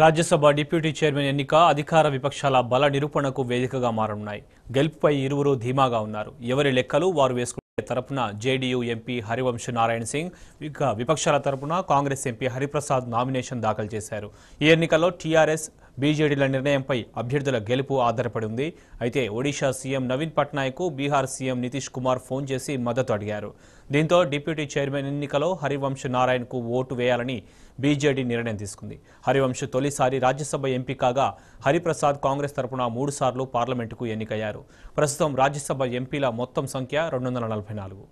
Rajya Sabha deputy chairman ఎన్నిక అధికార విపక్షాల బల నిరూపణకు వేదికగా మారనున్నాయి. గెలుపుపై ఇరువురు ధీమాగా ఉన్నారు. ఎవరి లెక్కలు వారు వేసుకునే తరపున జేడీయూ ఎంపీ హరివంశ్ నారాయణ సింగ్, విపక్షాల తరపున కాంగ్రెస్ ఎంపీ హరిప్రసాద్ నామినేషన్ దాఖలు చేశారు. ఈ ఎన్నికల్లో టీఆర్ఎస్, బీజేడీల నిర్ణయంపై అభ్యర్థుల గెలుపు ఆధారపడి ఉంది. అయితే ఒడిషా సీఎం నవీన్ పట్నాయక్ కు బీహార్ సీఎం నితీష్ కుమార్ ఫోన్ చేసి మద్దతు అడిగారు. దీంతో డిప్యూటీ చైర్మన్ ఎన్నికలో హరివంశ్ నారాయణకు ఓటు వేయాలని బీజేడీ నిర్ణయం తీసుకుంది. హరివంశ్ తొలిసారి రాజ్యసభ ఎంపీ కాగా హరిప్రసాద్ కాంగ్రెస్ తరపున 3 సార్లు పార్లమెంటుకు ఎన్నికయ్యారు. ప్రస్తుతం రాజ్యసభ ఎంపీల మొత్తం సంఖ్య 244.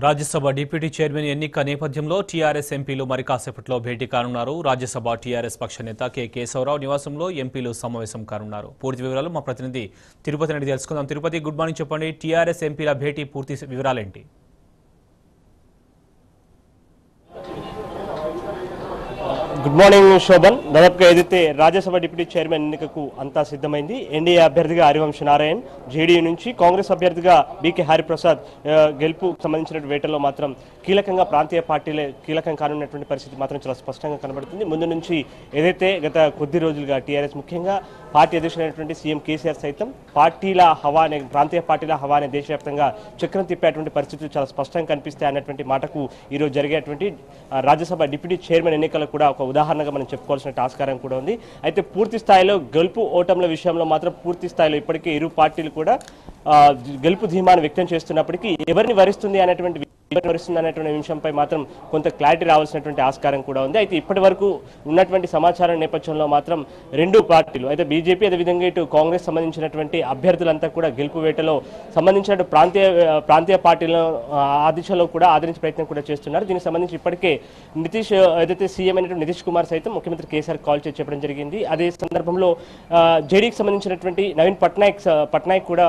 రాజ్యసభ డిప్యూటీ చైర్మన్ ఎన్నిక నేపథ్యంలో టీఆర్ఎస్ ఎంపీలు మరి కాసేపట్లో భేటీ కానున్నారు. రాజ్యసభ టీఆర్ఎస్ పక్ష నేత కె కేశవరావు నివాసంలో ఎంపీలు సమావేశం కానున్నారు. పూర్తి వివరాలు మా ప్రతినిధి తిరుపతి నుండి తెలుసుకుందాం. Tirupati, good morning. చెప్పండి, టీఆర్ఎస్ ఎంపీల భేటీ పూర్తి వివరాలేంటి? Good morning Shobhan. దాదాపుగా ఏదైతే రాజ్యసభ డిప్యూటీ చైర్మన్ ఎన్నికకు అంతా సిద్ధమైంది. ఎన్డీఏ అభ్యర్థిగా హరివంశ్ నారాయణ్, జేడీయూ నుంచి కాంగ్రెస్ అభ్యర్థిగా బీకే హరిప్రసాద్ గెలుపు సంబంధించిన వేటలో మాత్రం కీలకంగా ప్రాంతీయ పార్టీలే కీలకం కానున్నటువంటి పరిస్థితి మాత్రం చాలా స్పష్టంగా కనబడుతుంది. ముందు నుంచి ఏదైతే గత కొద్ది రోజులుగా టీఆర్ఎస్, ముఖ్యంగా పార్టీ అధ్యక్షుడైనటువంటి సీఎం కేసీఆర్ సైతం పార్టీల హవానే, ప్రాంతీయ పార్టీల హవానే దేశవ్యాప్తంగా చక్రం తిప్పేటువంటి పరిస్థితులు చాలా స్పష్టంగా కనిపిస్తాయి అన్నటువంటి మాటకు ఈరోజు జరిగేటువంటి రాజ్యసభ డిప్యూటీ చైర్మన్ ఎన్నికలు కూడా ఒక ఉదాహరణగా మనం చెప్పుకోవాల్సిన ఆస్కారం కూడా ఉంది. అయితే పూర్తి స్థాయిలో గెలుపు ఓటముల విషయంలో మాత్రం పూర్తి స్థాయిలో ఇప్పటికే ఇరు పార్టీలు కూడా గెలుపు ధీమాను వ్యక్తం చేస్తున్నప్పటికీ ఎవరిని వరిస్తుంది అనేటువంటి విషయంపై మాత్రం కొంత క్లారిటీ రావాల్సినటువంటి ఆస్కారం కూడా ఉంది. అయితే ఇప్పటి వరకు ఉన్నటువంటి సమాచారం నేపథ్యంలో మాత్రం రెండు పార్టీలు, అయితే బీజేపీ అదేవిధంగా ఇటు కాంగ్రెస్ సంబంధించినటువంటి అభ్యర్థులంతా కూడా గెలుపు వేటలో సంబంధించిన ప్రాంతీయ పార్టీలను ఆ దిశలో కూడా ఆదరించే ప్రయత్నం కూడా చేస్తున్నారు. దీనికి సంబంధించి ఇప్పటికే నితీష్, ఏదైతే సీఎం అయినటువంటి నితీష్ కుమార్ సైతం ముఖ్యమంత్రి కేసీఆర్ కాల్ చేసి చెప్పడం జరిగింది. అదే సందర్భంలో జేడీకి సంబంధించినటువంటి నవీన్ పట్నాయక్ కూడా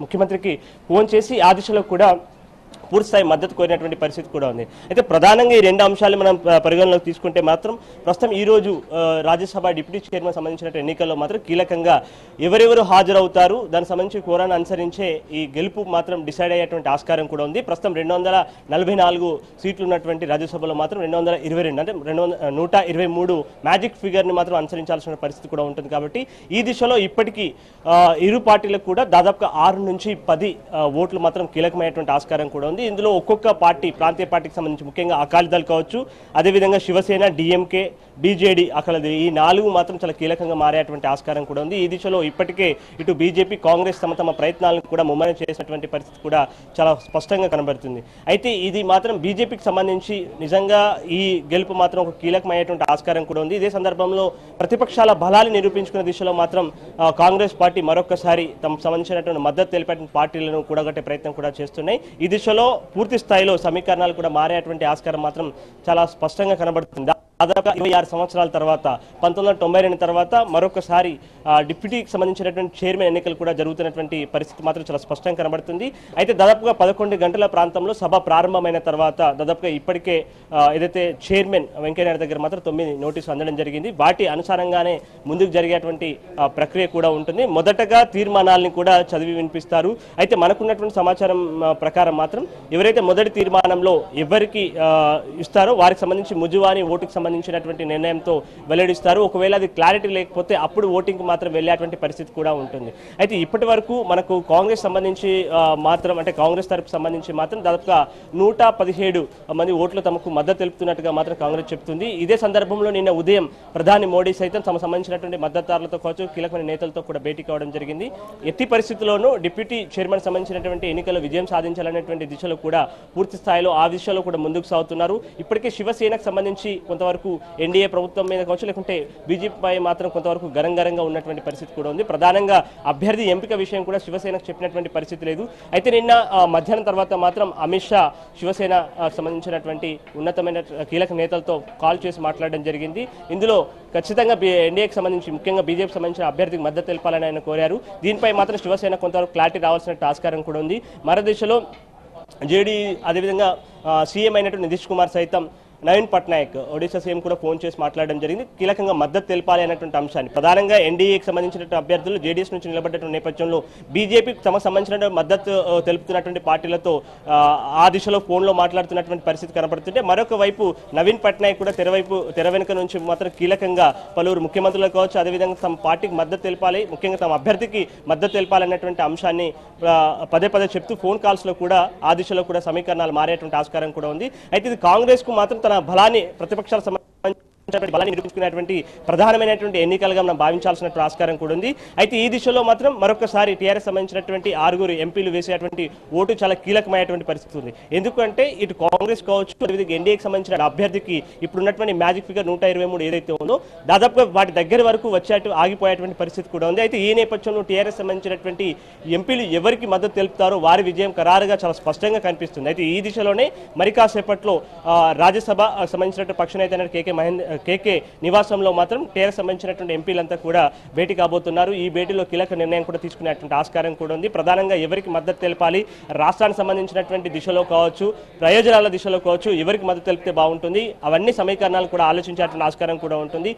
ముఖ్యమంత్రికి ఫోన్ చేసి ఆ దిశలో కూడా పూర్తిస్థాయి మద్దతు కోరినటువంటి పరిస్థితి కూడా ఉంది. అయితే ప్రధానంగా ఈ రెండు అంశాలు మనం పరిగణలోకి తీసుకుంటే మాత్రం ప్రస్తుతం ఈ రోజు రాజ్యసభ డిప్యూటీ చైర్మన్ సంబంధించిన ఎన్నికల్లో మాత్రం కీలకంగా ఎవరెవరు హాజరవుతారు, దానికి సంబంధించి కోరాన్ని అనుసరించే ఈ గెలుపు మాత్రం డిసైడ్ అయ్యేటువంటి ఆస్కారం కూడా ఉంది. ప్రస్తుతం 244 సీట్లు ఉన్నటువంటి రాజ్యసభలో మాత్రం 222 అంటే 123 మ్యాజిక్ ఫిగర్ని మాత్రం అనుసరించాల్సిన పరిస్థితి కూడా ఉంటుంది. కాబట్టి ఈ దిశలో ఇప్పటికీ ఇరు పార్టీలకు కూడా దాదాపుగా 6 నుంచి 10 ఓట్లు మాత్రం కీలకమైనటువంటి ఆస్కారం కూడా ఉంది. ఇందులో ఒక్కొక్క పార్టీ, ప్రాంతీయ పార్టీకి సంబంధించి ముఖ్యంగా అకాలీదళ్ కావచ్చు, అదేవిధంగా శివసేన, డిఎంకే, బీజేడీ, అకాలీదళ్, ఈ 4 మాత్రం చాలా కీలకంగా మారేటువంటి ఆస్కారం కూడా ఉంది. ఈ దిశలో ఇప్పటికే ఇటు బీజేపీ, కాంగ్రెస్ తమ ప్రయత్నాలను కూడా ముమ్మరం చేసినటువంటి పరిస్థితి కూడా చాలా స్పష్టంగా కనబడుతుంది. అయితే ఇది మాత్రం బీజేపీకి సంబంధించి నిజంగా ఈ గెలుపు మాత్రం ఒక కీలకమైనటువంటి ఆస్కారం కూడా ఉంది. ఇదే సందర్భంలో ప్రతిపక్షాల బలాన్ని నిరూపించుకునే దిశలో మాత్రం కాంగ్రెస్ పార్టీ మరొకసారి తమకు సంబంధించినటువంటి మద్దతు తెలిపేటువంటి పార్టీలను కూడగట్టే ప్రయత్నం కూడా చేస్తున్నాయి. ఈ దిశలో పూర్తి స్థాయిలో సమీకరణాలు కూడా మారేటువంటి ఆస్కారం మాత్రం చాలా స్పష్టంగా కనబడుతుంది. దాదాపు 26 సంవత్సరాల తర్వాత 1992 తర్వాత మరొకసారి డిప్యూటీకి సంబంధించినటువంటి చైర్మన్ ఎన్నికలు కూడా జరుగుతున్నటువంటి పరిస్థితి మాత్రం చాలా స్పష్టంగా కనబడుతుంది. అయితే దాదాపుగా 11 గంటల ప్రాంతంలో సభ ప్రారంభమైన తర్వాత దాదాపుగా ఇప్పటికే ఏదైతే చైర్మన్ వెంకయ్యనాయుడు దగ్గర మాత్రం 9 నోటీసులు అందడం జరిగింది. వాటి అనుసారంగానే ముందుకు జరిగేటువంటి ప్రక్రియ కూడా ఉంటుంది. మొదటగా తీర్మానాలని కూడా చదివి వినిపిస్తారు. అయితే మనకున్నటువంటి సమాచారం ప్రకారం మాత్రం ఎవరైతే మొదటి తీర్మానంలో ఎవరికి ఇస్తారో వారికి సంబంధించి ముజువాని ఓటుకి సంబంధించినటువంటి నిర్ణయంతో వెల్లడిస్తారు. ఒకవేళ అది క్లారిటీ లేకపోతే అప్పుడు ఓటింగ్కి మాత్రం వెళ్ళేటువంటి పరిస్థితి కూడా ఉంటుంది. అయితే ఇప్పటి వరకు మనకు కాంగ్రెస్ సంబంధించి మాత్రం, అంటే కాంగ్రెస్ తరపు సంబంధించి మాత్రం దాదాపుగా 117 మంది ఓట్లు తమకు మద్దతు తెలుపుతున్నట్టుగా మాత్రం కాంగ్రెస్ చెప్తుంది. ఇదే సందర్భంలో నిన్న ఉదయం ప్రధాని మోడీ సైతం తమ సంబంధించినటువంటి మద్దతుదారులతో కావచ్చు, కీలకమైన నేతలతో కూడా భేటీ కావడం జరిగింది. ఎట్టి పరిస్థితుల్లోనూ డిప్యూటీ చైర్మన్ సంబంధించినటువంటి ఎన్నికల్లో విజయం సాధించాలనేటువంటి దిశలో కూడా పూర్తి స్థాయిలో ఆ దిశలో కూడా ముందుకు సాగుతున్నారు. ఇప్పటికే శివసేనకు సంబంధించి కొంతవరకు కొంతవరకు ఎన్డీఏ ప్రభుత్వం మీద కావచ్చు, లేకుంటే బీజేపీపై మాత్రం కొంతవరకు గరంగరంగా ఉన్నటువంటి పరిస్థితి కూడా ఉంది. ప్రధానంగా అభ్యర్థి ఎంపిక విషయం కూడా శివసేనకు చెప్పినటువంటి పరిస్థితి లేదు. అయితే నిన్న మధ్యాహ్నం తర్వాత మాత్రం అమిత్ షా శివసేన సంబంధించినటువంటి ఉన్నతమైన కీలక నేతలతో కాల్ చేసి మాట్లాడడం జరిగింది. ఇందులో ఖచ్చితంగా ఎన్డీఏకి సంబంధించి ముఖ్యంగా బీజేపీకి సంబంధించిన అభ్యర్థికి మద్దతు తెలపాలని ఆయన కోరారు. దీనిపై మాత్రం శివసేన కొంతవరకు క్లారిటీ రావాల్సిన ఆస్కారం కూడా ఉంది. మరో దిశలో జేడీ అదేవిధంగా సీఎం అయినటువంటి నితీష్ కుమార్ సైతం నవీన్ పట్నాయక్ ఒడిశా సీఎం కూడా ఫోన్ చేసి మాట్లాడడం జరిగింది. కీలకంగా మద్దతు తెలపాలి అనేటువంటి అంశాన్ని ప్రధానంగా ఎన్డీఏకి సంబంధించినటువంటి అభ్యర్థులు జేడీఎస్ నుంచి నిలబడ్డటువంటి నేపథ్యంలో బీజేపీకి తమకు సంబంధించిన మద్దతు తెలుపుతున్నటువంటి పార్టీలతో ఆ దిశలో ఫోన్లో మాట్లాడుతున్నటువంటి పరిస్థితి కనబడుతుంటే, మరొక వైపు నవీన్ పట్నాయక్ కూడా తెర వెనుక నుంచి మాత్రం కీలకంగా పలువురు ముఖ్యమంత్రులు కావచ్చు, అదేవిధంగా తమ పార్టీకి మద్దతు తెలపాలి, ముఖ్యంగా తమ అభ్యర్థికి మద్దతు తెలపాలన్నటువంటి అంశాన్ని పదే పదే చెప్తూ ఫోన్ కాల్స్లో కూడా ఆ దిశలో కూడా సమీకరణాలు మారేటువంటి ఆస్కారం కూడా ఉంది. అయితే ఇది కాంగ్రెస్కు మాత్రం తన బలాన్ని ప్రతిపక్షాల బలాన్ని నిరూపించుకునేటువంటి ప్రధానమైనటువంటి ఎన్నికలుగా మనం భావించాల్సినటువంటి ఆస్కారం కూడా ఉంది. అయితే ఈ దిశలో మాత్రం మరొకసారి టీఆర్ఎస్ సంబంధించినటువంటి 6 ఎంపీలు వేసేటువంటి ఓటు చాలా కీలకమైనటువంటి పరిస్థితి ఉంది. ఎందుకంటే ఇటు కాంగ్రెస్ కావచ్చు, అదేవిధంగా ఎన్డీఏకి సంబంధించిన అభ్యర్థికి ఇప్పుడున్నటువంటి మ్యాజిక్ ఫిగర్ 123 ఏదైతే ఉందో దాదాపుగా వాటి దగ్గర వరకు వచ్చేట్టు ఆగిపోయేటువంటి పరిస్థితి కూడా ఉంది. అయితే ఈ నేపథ్యంలో టీఆర్ఎస్ సంబంధించినటువంటి ఎంపీలు ఎవరికి మద్దతు తెలుపుతారో వారి విజయం ఖరారుగా చాలా స్పష్టంగా కనిపిస్తుంది. అయితే ఈ దిశలోనే మరి కాసేపట్లో రాజ్యసభ సంబంధించినటువంటి పక్ష నేత కేకే నివాసంలో మాత్రం టీఆర్ఎస్ సంబంధించినటువంటి ఎంపీలంతా కూడా భేటీ కాబోతున్నారు. ఈ భేటీలో కీలక నిర్ణయం కూడా తీసుకునేటువంటి ఆస్కారం కూడా ఉంది. ప్రధానంగా ఎవరికి మద్దతు తెలపాలి, రాష్ట్రానికి సంబంధించినటువంటి దిశలో కావచ్చు, ప్రయోజనాల దిశలో కావచ్చు, ఎవరికి మద్దతు తెలిపితే బాగుంటుంది, అవన్నీ సమీకరణాలు కూడా ఆలోచించేటువంటి ఆస్కారం కూడా ఉంటుంది.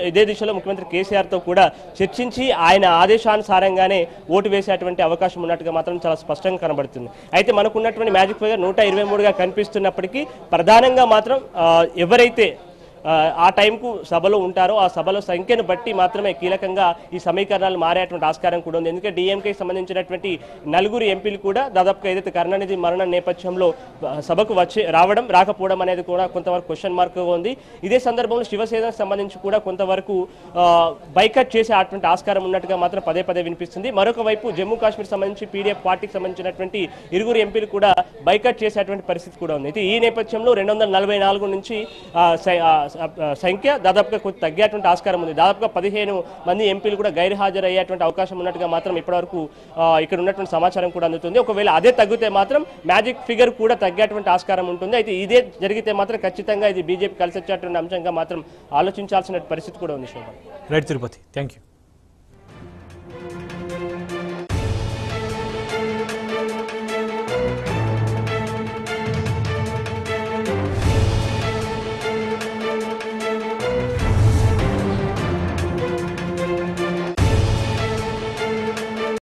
ఇదే దిశలో ముఖ్యమంత్రి కేసీఆర్తో కూడా చర్చించి ఆయన ఆదేశానుసారంగానే ఓటు వేసేటువంటి అవకాశం ఉన్నట్టుగా మాత్రం చాలా స్పష్టంగా కనబడుతుంది. అయితే మనకున్నటువంటి మ్యాజిక్ ఫిగర్ 123గా కనిపిస్తున్నప్పటికీ ప్రధానంగా మాత్రం ఎవరైతే ఆ టైంకు సభలో ఉంటారో ఆ సభలో సంఖ్యను బట్టి మాత్రమే కీలకంగా ఈ సమీకరణాలు మారేటువంటి ఆస్కారం కూడా ఉంది. ఎందుకంటే డిఎంకేకి సంబంధించినటువంటి 4 ఎంపీలు కూడా దాదాపుగా ఏదైతే కరుణానిధి మరణం నేపథ్యంలో సభకు రావడం రాకపోవడం అనేది కూడా కొంతవరకు క్వశ్చన్ మార్క్గా ఉంది. ఇదే సందర్భంలో శివసేనకు సంబంధించి కూడా కొంతవరకు బైకట్ చేసే అటువంటి ఆస్కారం ఉన్నట్టుగా మాత్రం పదే పదే వినిపిస్తుంది. మరొక వైపు జమ్మూ కాశ్మీర్ సంబంధించి పీడీఎఫ్ పార్టీకి సంబంధించినటువంటి 2 ఎంపీలు కూడా బైకట్ చేసేటువంటి పరిస్థితి కూడా ఉంది. అయితే ఈ నేపథ్యంలో 244 నుంచి సంఖ్య దాదాపుగా కొంచెం తగ్గేటువంటి ఆస్కారం ఉంది. దాదాపుగా 15 మంది ఎంపీలు కూడా గైర్హాజరు అయ్యేటువంటి అవకాశం ఉన్నట్టుగా మాత్రం ఇప్పటివరకు ఇక్కడ ఉన్నటువంటి సమాచారం కూడా అందుతుంది. ఒకవేళ అదే తగ్గితే మాత్రం మ్యాజిక్ ఫిగర్ కూడా తగ్గేటువంటి ఆస్కారం ఉంటుంది. అయితే ఇదే జరిగితే మాత్రం ఖచ్చితంగా ఇది బీజేపీ కలిసి వచ్చేటువంటి అంశంగా మాత్రం ఆలోచించాల్సిన పరిస్థితి కూడా ఉంది. Shobha. Right Tirupati, thank you.